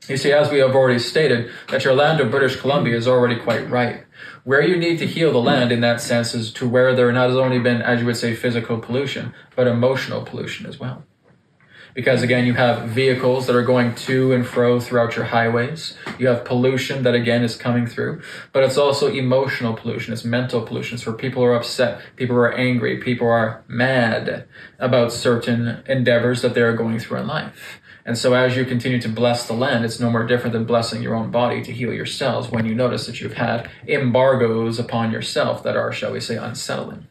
You see, as we have already stated, that your land of British Columbia is already quite right. Where you need to heal the land in that sense is to where there has only been, as you would say, physical pollution, but emotional pollution as well. Because again, you have vehicles that are going to and fro throughout your highways. You have pollution that again is coming through, but it's also emotional pollution. It's mental pollution. It's where people are upset, people are angry, people are mad about certain endeavors that they're going through in life. And so as you continue to bless the land, it's no more different than blessing your own body to heal yourselves when you notice that you've had embargoes upon yourself that are, shall we say, unsettling.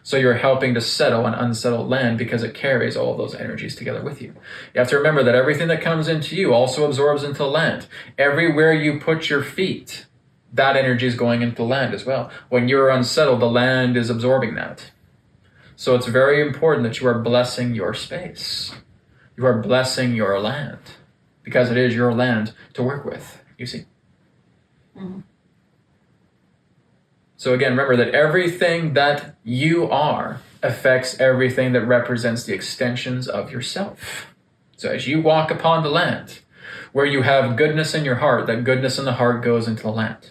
So you're helping to settle an unsettled land because it carries all of those energies together with you. You have to remember that everything that comes into you also absorbs into the land. Everywhere you put your feet, that energy is going into the land as well. When you're unsettled, the land is absorbing that. So it's very important that you are blessing your space. You are blessing your land because it is your land to work with, you see. Mm-hmm. So again, remember that everything that you are affects everything that represents the extensions of yourself. So as you walk upon the land, where you have goodness in your heart, that goodness in the heart goes into the land.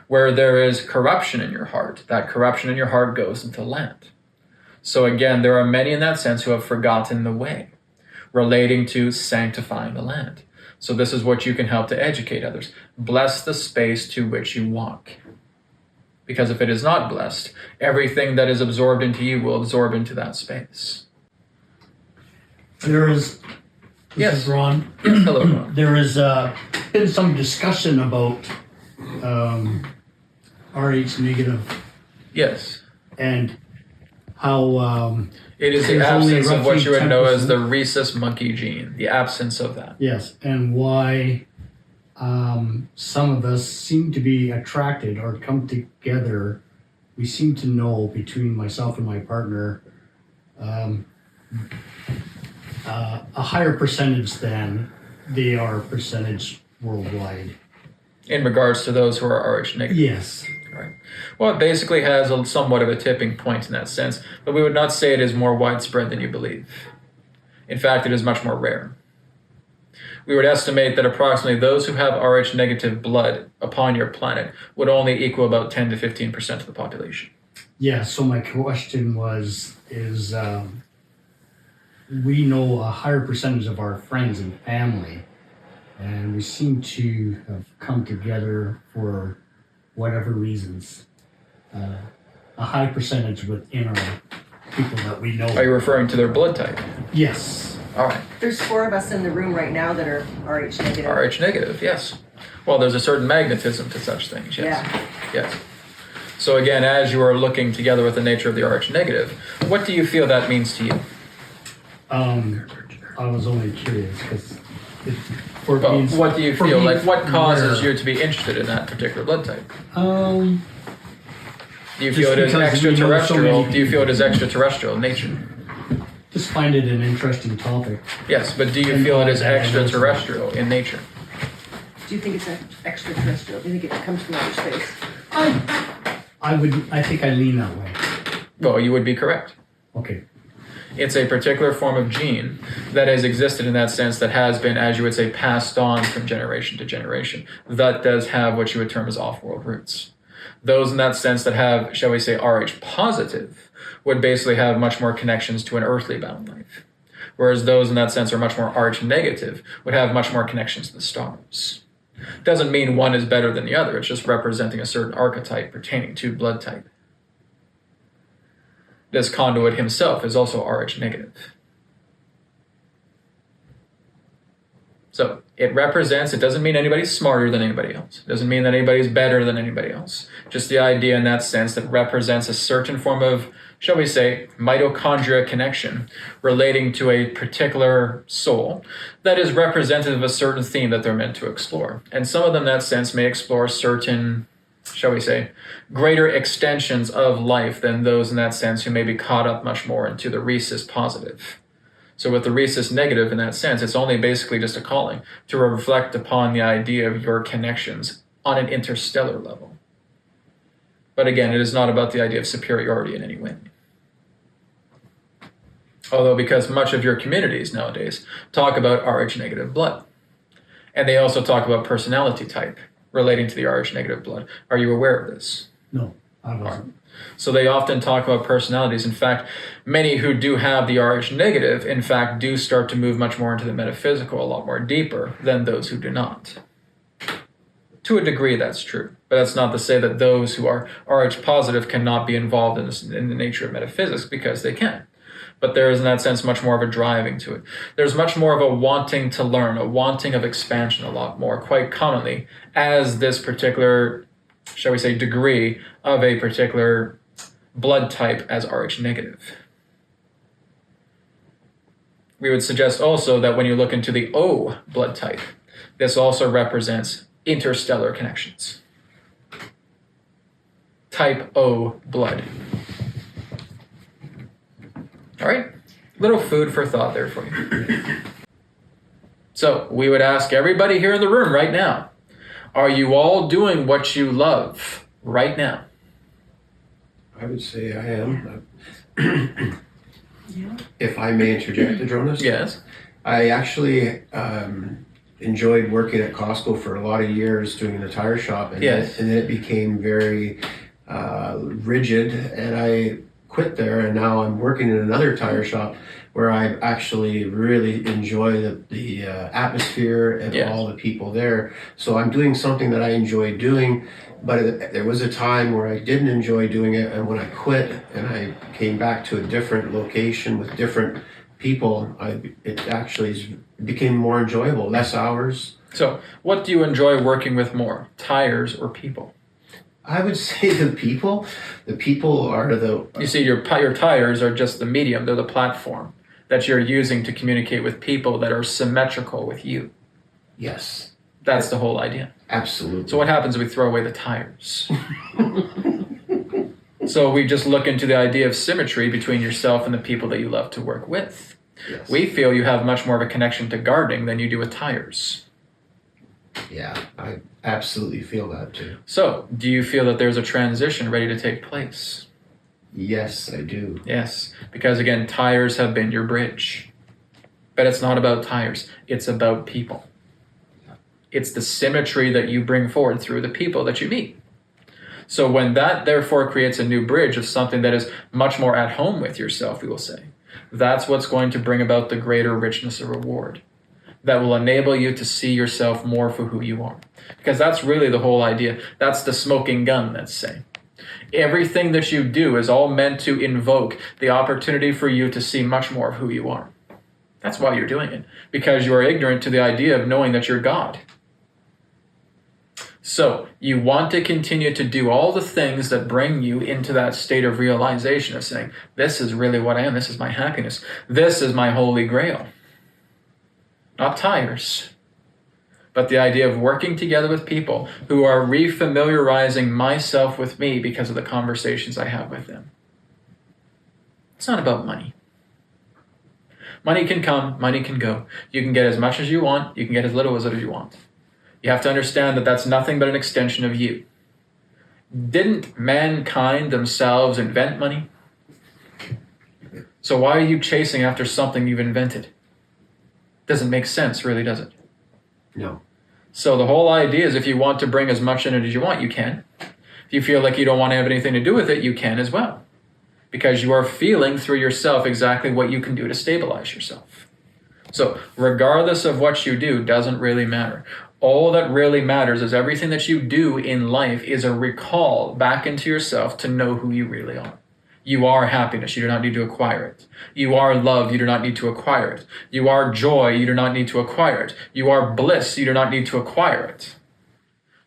Where there is corruption in your heart, that corruption in your heart goes into the land. So again, there are many in that sense who have forgotten the way relating to sanctifying the land. So this is what you can help to educate others. Bless the space to which you walk. Because if it is not blessed, everything that is absorbed into you will absorb into that space. There is, yes. This is Ron. Yes, hello, Ron. There has been some discussion about RH negative. Yes. And how it is the absence of what you would know as the rhesus monkey gene, the absence of that. Yes, and why some of us seem to be attracted or come together. We seem to know between myself and my partner a higher percentage than they are percentage worldwide. In regards to those who are RH negative? Yes. Right. Well, it basically has somewhat of a tipping point in that sense, but we would not say it is more widespread than you believe. In fact, it is much more rare. We would estimate that approximately those who have Rh negative blood upon your planet would only equal about 10 to 15% of the population. Yeah, so my question is we know a higher percentage of our friends and family, and we seem to have come together for whatever reasons. A high percentage within our people that we know. Are you referring to their blood type? Yes. All right. There's 4 of us in the room right now that are Rh negative. Rh negative, yes. Well, there's a certain magnetism to such things, yes. Yeah. Yes. So again, as you are looking together with the nature of the Rh negative, what do you feel that means to you? I was only curious because what do you feel? Like, what causes you to be interested in that particular blood type? Do you feel it is extraterrestrial? Do you feel it is extraterrestrial in nature? Just find it an interesting topic. Yes, but do you feel it is extraterrestrial in nature? Do you think it's extraterrestrial? Do you think it comes from outer space? I think I lean that way. Well, you would be correct. Okay. It's a particular form of gene that has existed in that sense that has been, as you would say, passed on from generation to generation. That does have what you would term as off-world roots. Those in that sense that have, shall we say, Rh positive would basically have much more connections to an earthly bound life. Whereas those in that sense are much more Rh negative would have much more connections to the stars. Doesn't mean one is better than the other. It's just representing a certain archetype pertaining to blood type. This conduit himself is also Rh negative. So it doesn't mean anybody's smarter than anybody else. It doesn't mean that anybody's better than anybody else. Just the idea in that sense that represents a certain form of, shall we say, mitochondria connection relating to a particular soul that is representative of a certain theme that they're meant to explore. And some of them in that sense may explore certain, shall we say, greater extensions of life than those in that sense who may be caught up much more into the rhesus positive. So with the rhesus negative in that sense, it's only basically just a calling to reflect upon the idea of your connections on an interstellar level. But again, it is not about the idea of superiority in any way. Although because much of your communities nowadays talk about Rh negative blood. And they also talk about personality type relating to the Rh negative blood. Are you aware of this? No, I wasn't. So they often talk about personalities. In fact, many who do have the Rh negative, in fact, do start to move much more into the metaphysical, a lot more deeper than those who do not. To a degree, that's true. But that's not to say that those who are Rh positive cannot be involved in the nature of metaphysics, because they can. But there is, in that sense, much more of a driving to it. There's much more of a wanting to learn, a wanting of expansion a lot more, quite commonly, as this particular, shall we say, degree of a particular blood type as Rh negative. We would suggest also that when you look into the O blood type, this also represents interstellar connections. Type O blood. All right, little food for thought there for you. So we would ask everybody here in the room right now, are you all doing what you love right now? I would say I am. Yeah. If I may interject, Adronis. Yes. I actually enjoyed working at Costco for a lot of years doing the tire shop, and, Yes. then it became very rigid, and I quit there, and now I'm working in another tire shop where I actually really enjoy the atmosphere and Yes. all the people there. So I'm doing something that I enjoy doing, but there was a time where I didn't enjoy doing it, and when I quit and I came back to a different location with different people, it actually became more enjoyable, less hours. So what do you enjoy working with more, tires or people? I would say the people. The people are the... You see, your tires are just the medium. They're the platform that you're using to communicate with people that are symmetrical with you. Yes, That's the whole idea. absolutely. So what happens if we throw away the tires? So we just look into the idea of symmetry between yourself and the people that you love to work with. Yes. We feel you have much more of a connection to gardening than you do with tires. Yeah, I absolutely feel that too. So, do you feel that there's a transition ready to take place? Yes, I do. Yes, because again, tires have been your bridge. But it's not about tires, it's about people. It's the symmetry that you bring forward through the people that you meet. So when that therefore creates a new bridge of something that is much more at home with yourself, we will say, that's what's going to bring about the greater richness of reward. That will enable you to see yourself more for who you are. Because that's really the whole idea. That's the smoking gun, let's say. Everything that you do is all meant to invoke the opportunity for you to see much more of who you are. That's why you're doing it. Because you are ignorant to the idea of knowing that you're God. So you want to continue to do all the things that bring you into that state of realization of saying, this is really what I am. This is my happiness. This is my holy grail. Not tires, but the idea of working together with people who are refamiliarizing myself with me because of the conversations I have with them. It's not about money. Money can come, money can go. You can get as much as you want, you can get as little as you want. You have to understand that that's nothing but an extension of you. Didn't mankind themselves invent money? So why are you chasing after something you've invented? Doesn't make sense, really, does it? No. So the whole idea is if you want to bring as much in it as you want, you can. If you feel like you don't want to have anything to do with it, you can as well. Because you are feeling through yourself exactly what you can do to stabilize yourself. So regardless of what you do, doesn't really matter. All that really matters is everything that you do in life is a recall back into yourself to know who you really are. You are happiness, you do not need to acquire it. You are love, you do not need to acquire it. You are joy, you do not need to acquire it. You are bliss, you do not need to acquire it.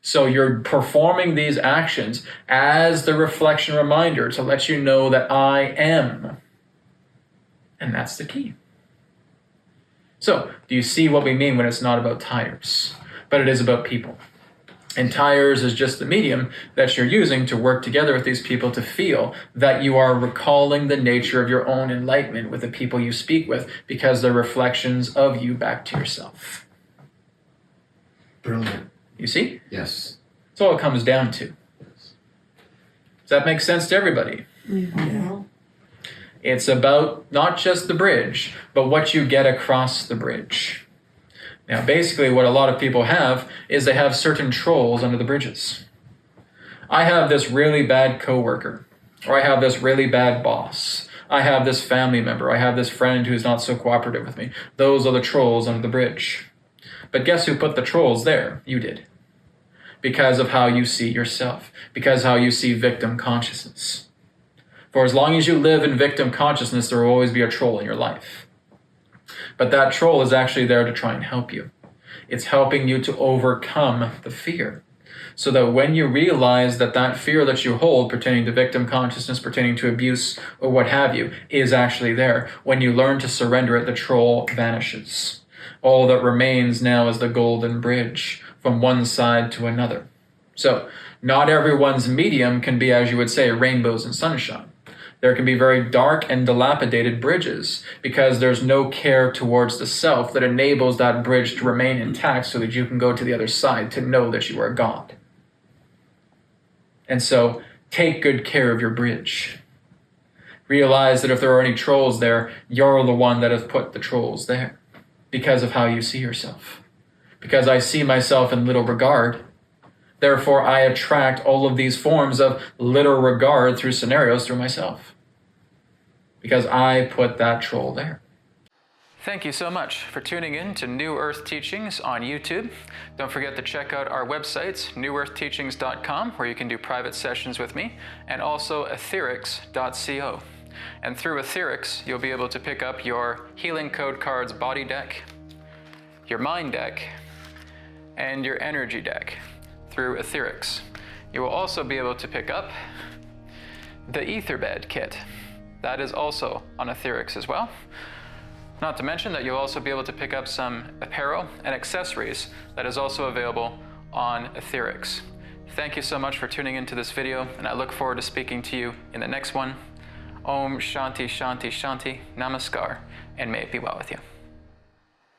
So you're performing these actions as the reflection reminder to let you know that I am. And that's the key. So, do you see what we mean when it's not about tires, but it is about people? And tires is just the medium that you're using to work together with these people to feel that you are recalling the nature of your own enlightenment with the people you speak with because they're reflections of you back to yourself. Brilliant. You see? Yes. That's all it comes down to. Does that make sense to everybody? Yeah. It's about not just the bridge, but what you get across the bridge. Now, basically what a lot of people have is they have certain trolls under the bridges. I have this really bad coworker, or I have this really bad boss. I have this family member. I have this friend who's not so cooperative with me. Those are the trolls under the bridge. But guess who put the trolls there? You did. Because of how you see yourself. Because how you see victim consciousness. For as long as you live in victim consciousness, there will always be a troll in your life. But that troll is actually there to try and help you. It's helping you to overcome the fear. So that when you realize that that fear that you hold pertaining to victim consciousness, pertaining to abuse, or what have you, is actually there, when you learn to surrender it, the troll vanishes. All that remains now is the golden bridge from one side to another. So, not everyone's medium can be, as you would say, rainbows and sunshine. There can be very dark and dilapidated bridges because there's no care towards the self that enables that bridge to remain intact so that you can go to the other side to know that you are God. And so, take good care of your bridge. Realize that if there are any trolls there, you're the one that has put the trolls there because of how you see yourself. Because I see myself in little regard. Therefore, I attract all of these forms of little regard through scenarios through myself. Because I put that troll there. Thank you so much for tuning in to New Earth Teachings on YouTube. Don't forget to check out our websites, newearthteachings.com, where you can do private sessions with me, and also etherics.co. And through Etherics, you'll be able to pick up your Healing Code Cards body deck, your mind deck, and your energy deck through Etherics. You will also be able to pick up the Etherbed kit. That is also on Etherics as well. Not to mention that you'll also be able to pick up some apparel and accessories that is also available on Etherics. Thank you so much for tuning into this video, and I look forward to speaking to you in the next one. Om Shanti Shanti Shanti Namaskar, and may it be well with you.